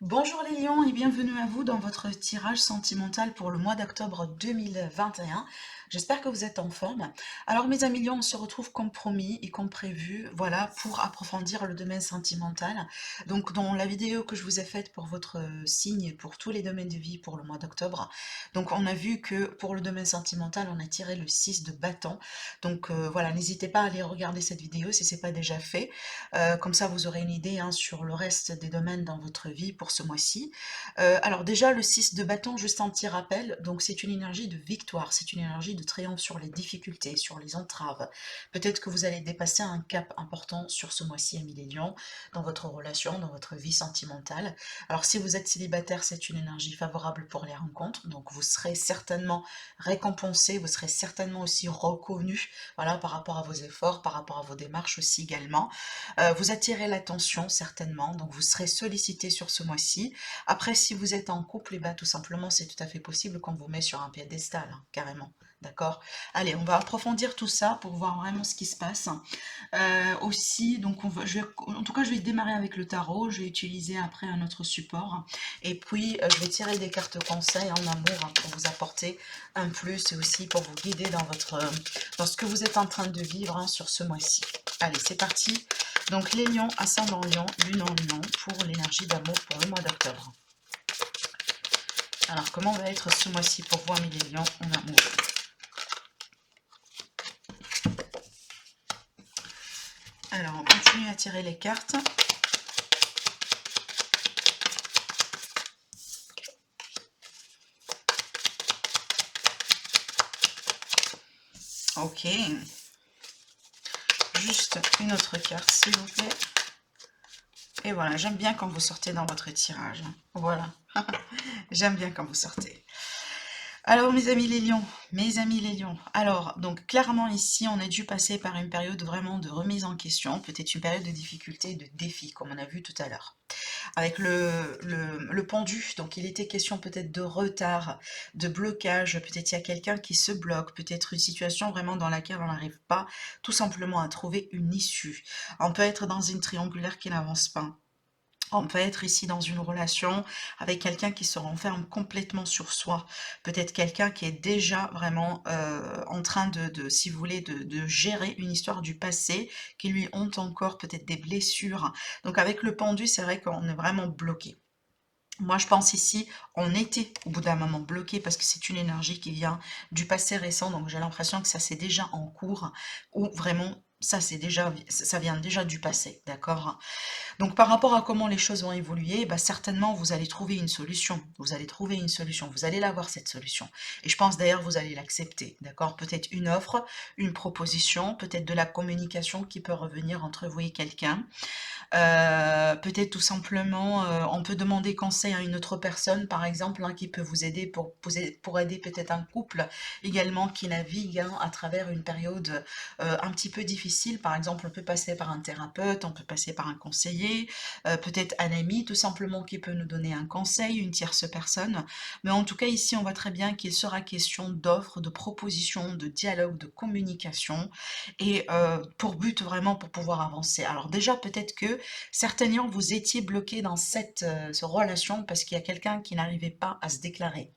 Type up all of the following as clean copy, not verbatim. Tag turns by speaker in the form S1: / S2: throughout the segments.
S1: Bonjour les lions et bienvenue à vous dans votre tirage sentimental pour le mois d'octobre 2021. J'espère que vous êtes en forme. Alors mes amis lions, on se retrouve comme promis et comme prévu, voilà, pour approfondir le domaine sentimental. Donc dans la vidéo que je vous ai faite pour votre signe et pour tous les domaines de vie pour le mois d'octobre, donc on a vu que pour le domaine sentimental, on a tiré le 6 de bâton. Donc voilà, n'hésitez pas à aller regarder cette vidéo si c'est pas déjà fait. Comme ça, vous aurez une idée hein, sur le reste des domaines dans votre vie pour ce mois-ci. Alors déjà, le 6 de bâton, juste un petit rappel, donc c'est une énergie de victoire, c'est une énergie de triomphe sur les difficultés, sur les entraves. Peut-être que vous allez dépasser un cap important sur ce mois-ci, amis les lions, dans votre relation, dans votre vie sentimentale. Alors si vous êtes célibataire, c'est une énergie favorable pour les rencontres, donc vous serez certainement récompensé, vous serez certainement aussi reconnu, voilà, par rapport à vos efforts, par rapport à vos démarches aussi également. Vous attirez l'attention certainement, donc vous serez sollicité sur ce mois-ci. Après, si vous êtes en couple, et ben, tout simplement, c'est tout à fait possible qu'on vous met sur un piédestal, hein, carrément. D'accord. Allez, on va approfondir tout ça pour voir vraiment ce qui se passe. Aussi, donc en tout cas, je vais démarrer avec le tarot. Je vais utiliser après un autre support. Et puis, je vais tirer des cartes conseils en amour hein, pour vous apporter un plus et aussi pour vous guider dans ce que vous êtes en train de vivre hein, sur ce mois-ci. Allez, c'est parti. Donc les lions, ascendant lion, lune en lion pour l'énergie d'amour pour le mois d'octobre. Alors comment va être ce mois-ci pour vous, amis les lions, en amour? Alors on continue à tirer les cartes. Ok. Juste une autre carte, s'il vous plaît. Et voilà, j'aime bien quand vous sortez dans votre tirage. Voilà. J'aime bien quand vous sortez. Alors mes amis les lions, alors donc clairement ici on a dû passer par une période vraiment de remise en question, peut-être une période de difficulté, de défi comme on a vu tout à l'heure. Avec le pendu, donc il était question peut-être de retard, de blocage, peut-être il y a quelqu'un qui se bloque, peut-être une situation vraiment dans laquelle on n'arrive pas tout simplement à trouver une issue. On peut être dans une triangulaire qui n'avance pas. On peut être ici dans une relation avec quelqu'un qui se renferme complètement sur soi. Peut-être quelqu'un qui est déjà vraiment en train si vous voulez, de gérer une histoire du passé qui lui ont encore peut-être des blessures. Donc avec le pendu, c'est vrai qu'on est vraiment bloqué. Moi, je pense ici, on était au bout d'un moment bloqué parce que c'est une énergie qui vient du passé récent, donc j'ai l'impression que ça c'est déjà en cours ou vraiment ça vient déjà du passé, d'accord? Donc par rapport à comment les choses vont évoluer, bah, certainement vous allez trouver une solution. Vous allez trouver une solution. Vous allez l'avoir cette solution. Et je pense d'ailleurs vous allez l'accepter. D'accord? Peut-être une offre, une proposition, peut-être de la communication qui peut revenir entre vous et quelqu'un. Peut-être tout simplement, on peut demander conseil à une autre personne, par exemple, hein, qui peut vous aider pour aider peut-être un couple également qui navigue hein, à travers une période un petit peu difficile. Par exemple, on peut passer par un thérapeute, on peut passer par un conseiller, peut-être un ami tout simplement qui peut nous donner un conseil, une tierce personne. Mais en tout cas, ici, on voit très bien qu'il sera question d'offres, de propositions, de dialogue, de communication et pour but vraiment pour pouvoir avancer. Alors déjà, peut-être que certainement vous étiez bloqué dans cette relation parce qu'il y a quelqu'un qui n'arrivait pas à se déclarer.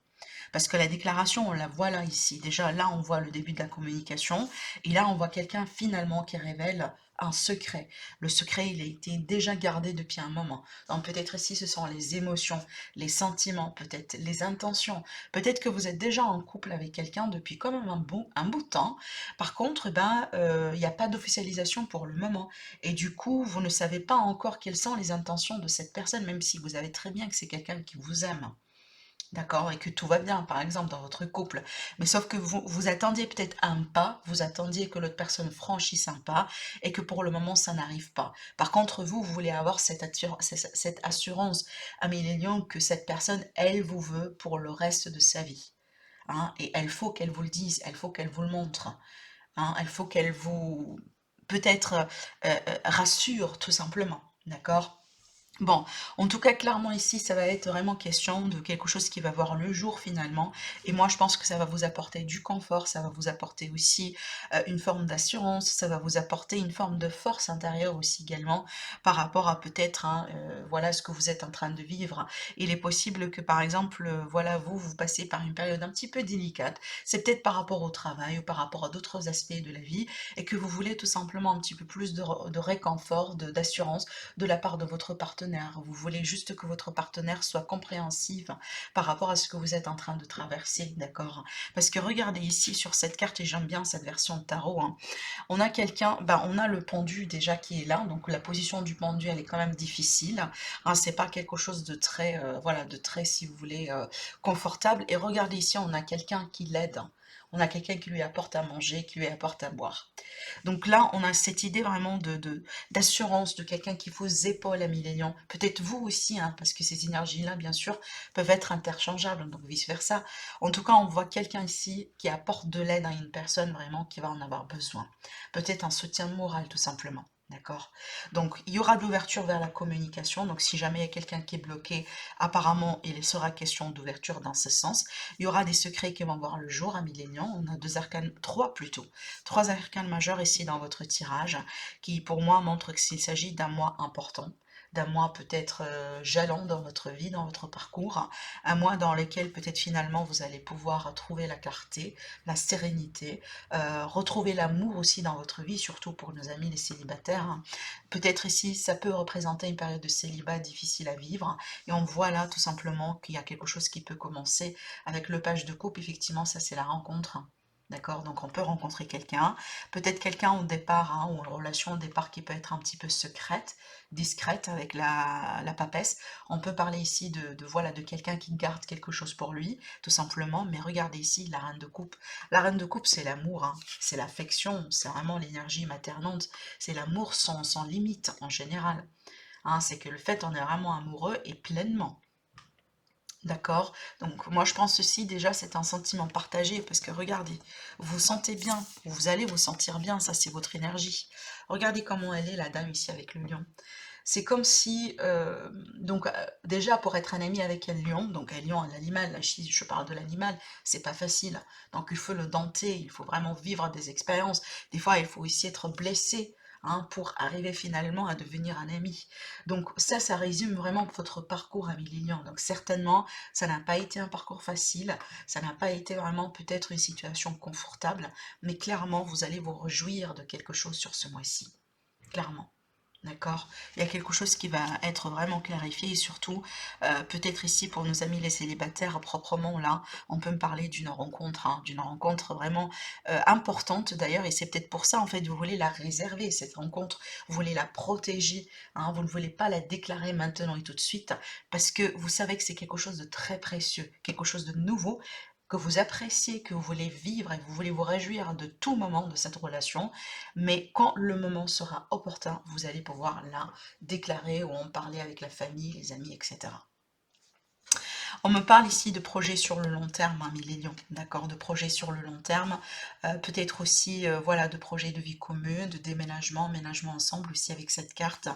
S1: Parce que la déclaration, on la voit là ici. Déjà, là, on voit le début de la communication. Et là, on voit quelqu'un finalement qui révèle un secret. Le secret, il a été déjà gardé depuis un moment. Donc peut-être ici, ce sont les émotions, les sentiments, peut-être les intentions. Peut-être que vous êtes déjà en couple avec quelqu'un depuis quand même un bout de temps. Par contre, ben, il n'y a pas d'officialisation pour le moment. Et du coup, vous ne savez pas encore quelles sont les intentions de cette personne, même si vous savez très bien que c'est quelqu'un qui vous aime. D'accord, et que tout va bien, par exemple, dans votre couple. Mais sauf que vous attendiez peut-être un pas, vous attendiez que l'autre personne franchisse un pas, et que pour le moment, ça n'arrive pas. Par contre, vous voulez avoir cette assurance, Amélie Lion, que cette personne, elle vous veut pour le reste de sa vie. Hein, et il faut qu'elle vous le dise, il faut qu'elle vous le montre. Hein, il faut qu'elle vous, peut-être, rassure, tout simplement. D'accord? Bon, en tout cas, clairement ici, ça va être vraiment question de quelque chose qui va voir le jour finalement. Et moi, je pense que ça va vous apporter du confort, ça va vous apporter aussi une forme d'assurance, ça va vous apporter une forme de force intérieure aussi également par rapport à peut-être, hein, voilà, ce que vous êtes en train de vivre. Il est possible que par exemple, voilà, vous passez par une période un petit peu délicate. C'est peut-être par rapport au travail ou par rapport à d'autres aspects de la vie et que vous voulez tout simplement un petit peu plus de réconfort, d'assurance de la part de votre partenaire. Vous voulez juste que votre partenaire soit compréhensif par rapport à ce que vous êtes en train de traverser, d'accord? Parce que regardez ici sur cette carte, et j'aime bien cette version de tarot, hein, on a quelqu'un, ben, on a le pendu déjà qui est là, donc la position du pendu, elle est quand même difficile, hein, c'est pas quelque chose de très, voilà, de très, si vous voulez, confortable. Et regardez ici, on a quelqu'un qui l'aide. On a quelqu'un qui lui apporte à manger, qui lui apporte à boire. Donc là, on a cette idée vraiment d'assurance, de quelqu'un qui vous épaule à millions. Peut-être vous aussi, hein, parce que ces énergies-là, bien sûr, peuvent être interchangeables, donc vice-versa. En tout cas, on voit quelqu'un ici qui apporte de l'aide à une personne vraiment qui va en avoir besoin. Peut-être un soutien moral, tout simplement. D'accord. Donc, il y aura de l'ouverture vers la communication. Donc, si jamais il y a quelqu'un qui est bloqué, apparemment, il sera question d'ouverture dans ce sens. Il y aura des secrets qui vont voir le jour à Millénium. On a deux arcanes, trois plutôt. Trois arcanes majeurs ici dans votre tirage, qui pour moi montrent qu'il s'agit d'un mois important, d'un mois peut-être jalon dans votre vie, dans votre parcours, un mois dans lequel peut-être finalement vous allez pouvoir trouver la clarté, la sérénité, retrouver l'amour aussi dans votre vie, surtout pour nos amis les célibataires, hein. Peut-être ici, ça peut représenter une période de célibat difficile à vivre, et on voit là tout simplement qu'il y a quelque chose qui peut commencer avec le page de coupe. Effectivement, ça c'est la rencontre. D'accord, donc on peut rencontrer quelqu'un, peut-être quelqu'un au départ, hein, ou une relation au départ qui peut être un petit peu secrète, discrète avec la papesse. On peut parler ici voilà, de quelqu'un qui garde quelque chose pour lui, tout simplement. Mais regardez ici la reine de coupe. La reine de coupe, c'est l'amour, hein, c'est l'affection, c'est vraiment l'énergie maternante, c'est l'amour sans limite en général, hein, c'est que le fait on est vraiment amoureux et pleinement. D'accord? Donc moi je pense aussi déjà c'est un sentiment partagé parce que regardez, vous vous sentez bien, vous allez vous sentir bien, ça c'est votre énergie. Regardez comment elle est la dame ici avec le lion. C'est comme si, donc déjà pour être un ami avec un lion, donc un lion, un animal, là si je parle de l'animal, c'est pas facile. Donc il faut le dompter, il faut vraiment vivre des expériences. Des fois il faut aussi être blessé, hein, pour arriver finalement à devenir un ami. Donc ça résume vraiment votre parcours, ami lion. Donc certainement, ça n'a pas été un parcours facile, ça n'a pas été vraiment peut-être une situation confortable, mais clairement vous allez vous réjouir de quelque chose sur ce mois-ci. Clairement. D'accord? Il y a quelque chose qui va être vraiment clarifié et surtout, peut-être ici pour nos amis les célibataires proprement là, on peut me parler d'une rencontre, hein, d'une rencontre vraiment importante d'ailleurs, et c'est peut-être pour ça en fait vous voulez la réserver cette rencontre, vous voulez la protéger, hein, vous ne voulez pas la déclarer maintenant et tout de suite parce que vous savez que c'est quelque chose de très précieux, quelque chose de nouveau que vous appréciez, que vous voulez vivre et vous voulez vous réjouir de tout moment de cette relation, mais quand le moment sera opportun, vous allez pouvoir là déclarer ou en parler avec la famille, les amis, etc. On me parle ici de projets sur le long terme, hein, Millénium, d'accord, de projets sur le long terme, peut-être aussi, voilà, de projets de vie commune, de déménagement, emménagement ensemble aussi avec cette carte.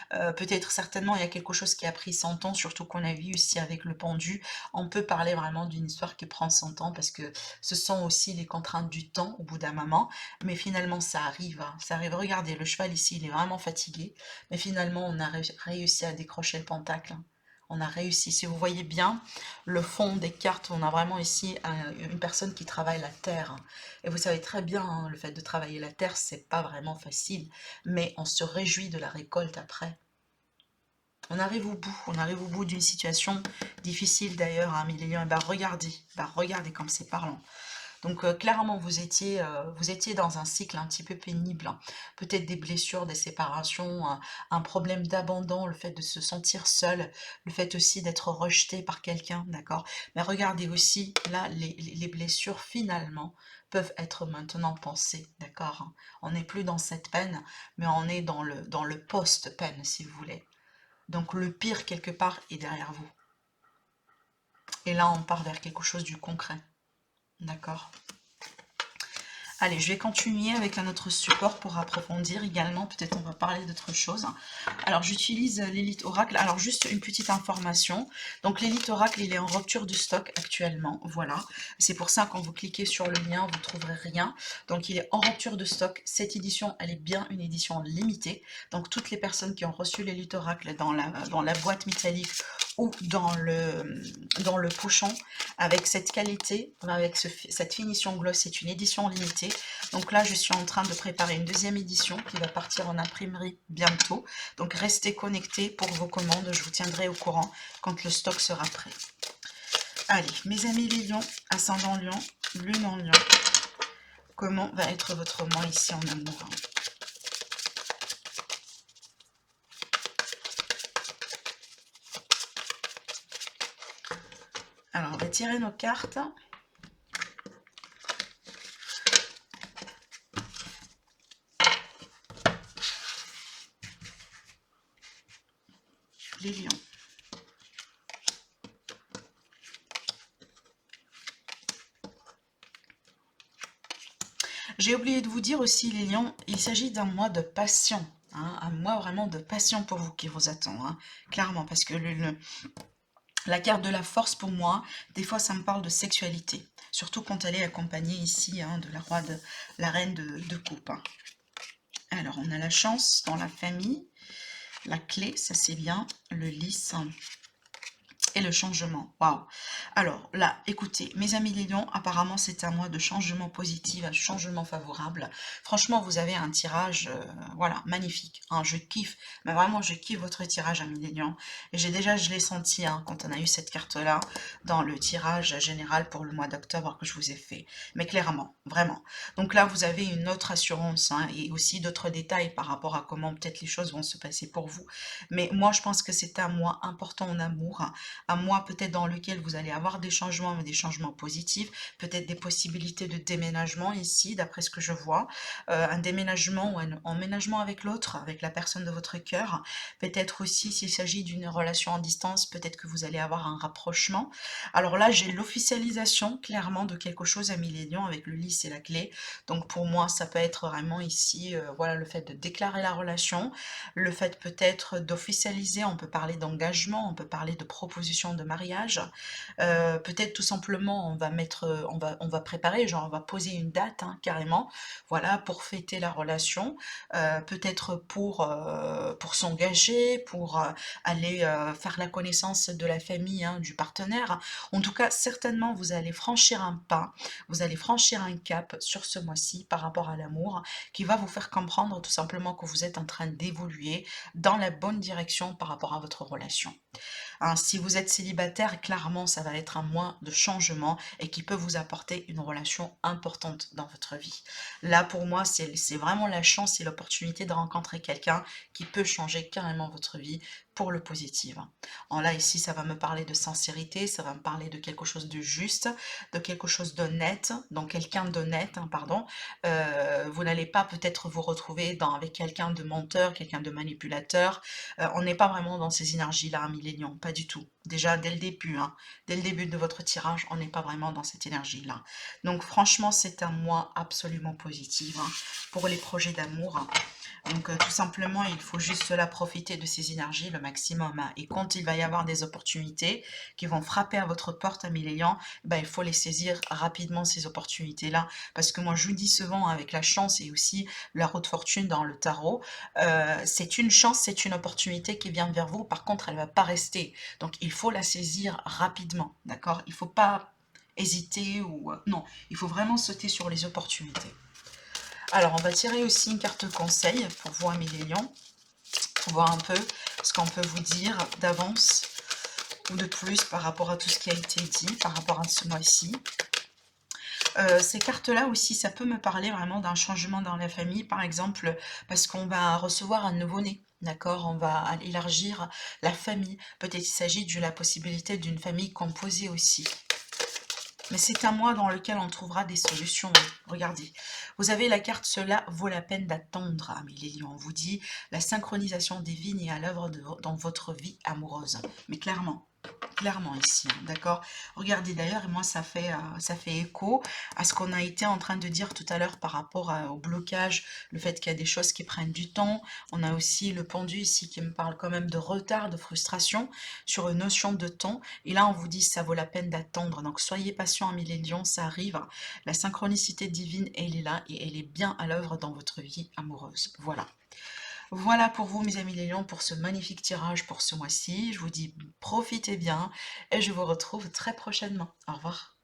S1: Peut-être certainement il y a quelque chose qui a pris 100 ans, surtout qu'on a vu ici avec le pendu. On peut parler vraiment d'une histoire qui prend 100 ans parce que ce sont aussi les contraintes du temps au bout d'un moment, mais finalement ça arrive, hein, ça arrive. Regardez, le cheval ici, il est vraiment fatigué, mais finalement on a réussi à décrocher le pentacle, hein. On a réussi. Si vous voyez bien le fond des cartes, on a vraiment ici une personne qui travaille la terre. Et vous savez très bien, hein, le fait de travailler la terre, c'est pas vraiment facile, mais on se réjouit de la récolte après. On arrive au bout d'une situation difficile d'ailleurs, hein, Millénium. Et bah regardez comme c'est parlant. Donc clairement, vous étiez dans un cycle un petit peu pénible, hein. Peut-être des blessures, des séparations, un problème d'abandon, le fait de se sentir seul, le fait aussi d'être rejeté par quelqu'un, d'accord? Mais regardez aussi, là, les blessures finalement peuvent être maintenant pensées, d'accord, hein. On n'est plus dans cette peine, mais on est dans le post-peine, si vous voulez. Donc le pire, quelque part, est derrière vous. Et là, on part vers quelque chose du concret, d'accord? Allez, je vais continuer avec un autre support pour approfondir également. Peut-être on va parler d'autre chose. Alors, j'utilise l'Elite Oracle. Alors, juste une petite information. Donc, l'Elite Oracle, il est en rupture de stock actuellement. Voilà. C'est pour ça, quand vous cliquez sur le lien, vous ne trouverez rien. Donc, il est en rupture de stock. Cette édition, elle est bien une édition limitée. Donc, toutes les personnes qui ont reçu l'Elite Oracle dans la boîte métallique ou dans le pochon, avec cette qualité, avec cette finition gloss, c'est une édition limitée. Donc là, je suis en train de préparer une deuxième édition qui va partir en imprimerie bientôt. Donc restez connectés pour vos commandes, je vous tiendrai au courant quand le stock sera prêt. Allez, mes amis les lions, ascendant lion, lune en lion, comment va être votre mois ici en amour? Alors, on va tirer nos cartes. Les lions. J'ai oublié de vous dire aussi, les lions, il s'agit d'un mois de passion. Hein, un mois vraiment de passion pour vous qui vous attend. Hein, clairement, parce que la carte de la force, pour moi, des fois, ça me parle de sexualité. Surtout quand elle est accompagnée ici hein, de la reine de coupe. Hein. Alors, on a la chance dans la famille. La clé, ça c'est bien. Le lys et le changement. Waouh! Alors là, écoutez, mes amis les lions, apparemment c'est un mois de changement positif, un changement favorable. Franchement, vous avez un tirage, voilà, magnifique. Hein, je kiffe, mais vraiment je kiffe votre tirage, amis les lions. Et je l'ai senti hein, quand on a eu cette carte-là dans le tirage général pour le mois d'octobre que je vous ai fait. Mais clairement, vraiment. Donc là, vous avez une autre assurance hein, et aussi d'autres détails par rapport à comment peut-être les choses vont se passer pour vous. Mais moi, je pense que c'est un mois important en amour. Un mois peut-être dans lequel vous allez avoir des changements, mais des changements positifs, peut-être des possibilités de déménagement ici, d'après ce que je vois, un déménagement ou un emménagement avec l'autre, avec la personne de votre cœur, peut-être aussi s'il s'agit d'une relation en distance, peut-être que vous allez avoir un rapprochement. Alors là, j'ai l'officialisation clairement de quelque chose à Millénium avec le lys et la clé, donc pour moi, ça peut être vraiment ici, voilà, le fait de déclarer la relation, le fait peut-être d'officialiser, on peut parler d'engagement, on peut parler de proposition de mariage, peut-être tout simplement on va préparer, genre on va poser une date hein, carrément, voilà, pour fêter la relation, peut-être pour s'engager, pour aller faire la connaissance de la famille hein, du partenaire. En tout cas, certainement vous allez franchir un pas, vous allez franchir un cap sur ce mois-ci par rapport à l'amour, qui va vous faire comprendre tout simplement que vous êtes en train d'évoluer dans la bonne direction par rapport à votre relation. Hein, si vous êtes célibataire, clairement, ça va être un mois de changement et qui peut vous apporter une relation importante dans votre vie. Là, pour moi, c'est vraiment la chance et l'opportunité de rencontrer quelqu'un qui peut changer carrément votre vie pour le positif. En là, ici, ça va me parler de sincérité, ça va me parler de quelque chose de juste, de quelque chose d'honnête, donc quelqu'un d'honnête, hein, pardon. Vous n'allez pas peut-être vous retrouver avec quelqu'un de menteur, quelqu'un de manipulateur. On n'est pas vraiment dans ces énergies-là, millénium, pas du tout. Déjà, dès le début, hein, dès le début de votre tirage, on n'est pas vraiment dans cette énergie-là. Donc, franchement, c'est un mois absolument positif hein, pour les projets d'amour. Donc, tout simplement, il faut juste là profiter de ces énergies le maximum. Hein. Et quand il va y avoir des opportunités qui vont frapper à votre porte, à Millénium, ben, il faut les saisir rapidement, ces opportunités-là. Parce que moi, je vous dis souvent, avec la chance et aussi la roue de fortune dans le tarot, c'est une chance, c'est une opportunité qui vient vers vous. Par contre, elle ne va pas rester. Donc, il faut la saisir rapidement, d'accord? Il ne faut pas hésiter ou... non, il faut vraiment sauter sur les opportunités. Alors, on va tirer aussi une carte conseil pour vous, amis les lions, pour voir un peu ce qu'on peut vous dire d'avance ou de plus par rapport à tout ce qui a été dit, par rapport à ce mois-ci. Ces cartes-là aussi, ça peut me parler vraiment d'un changement dans la famille, par exemple, parce qu'on va recevoir un nouveau-né. D'accord, on va élargir la famille. Peut-être il s'agit de la possibilité d'une famille composée aussi. Mais c'est un mois dans lequel on trouvera des solutions. Regardez, vous avez la carte « Cela vaut la peine d'attendre », amis les lions. On vous dit la synchronisation divine est à l'œuvre dans votre vie amoureuse. Mais clairement, Clairement ici, hein, d'accord? Regardez d'ailleurs, et moi ça fait écho à ce qu'on a été en train de dire tout à l'heure par rapport au blocage, le fait qu'il y a des choses qui prennent du temps. On a aussi le pendu ici qui me parle quand même de retard, de frustration sur une notion de temps. Et là, on vous dit ça vaut la peine d'attendre. Donc soyez patient, amis les lions, ça arrive. La synchronicité divine, elle est là et elle est bien à l'œuvre dans votre vie amoureuse. Voilà. Voilà pour vous, mes amis les lions, pour ce magnifique tirage pour ce mois-ci. Je vous dis profitez bien et je vous retrouve très prochainement. Au revoir.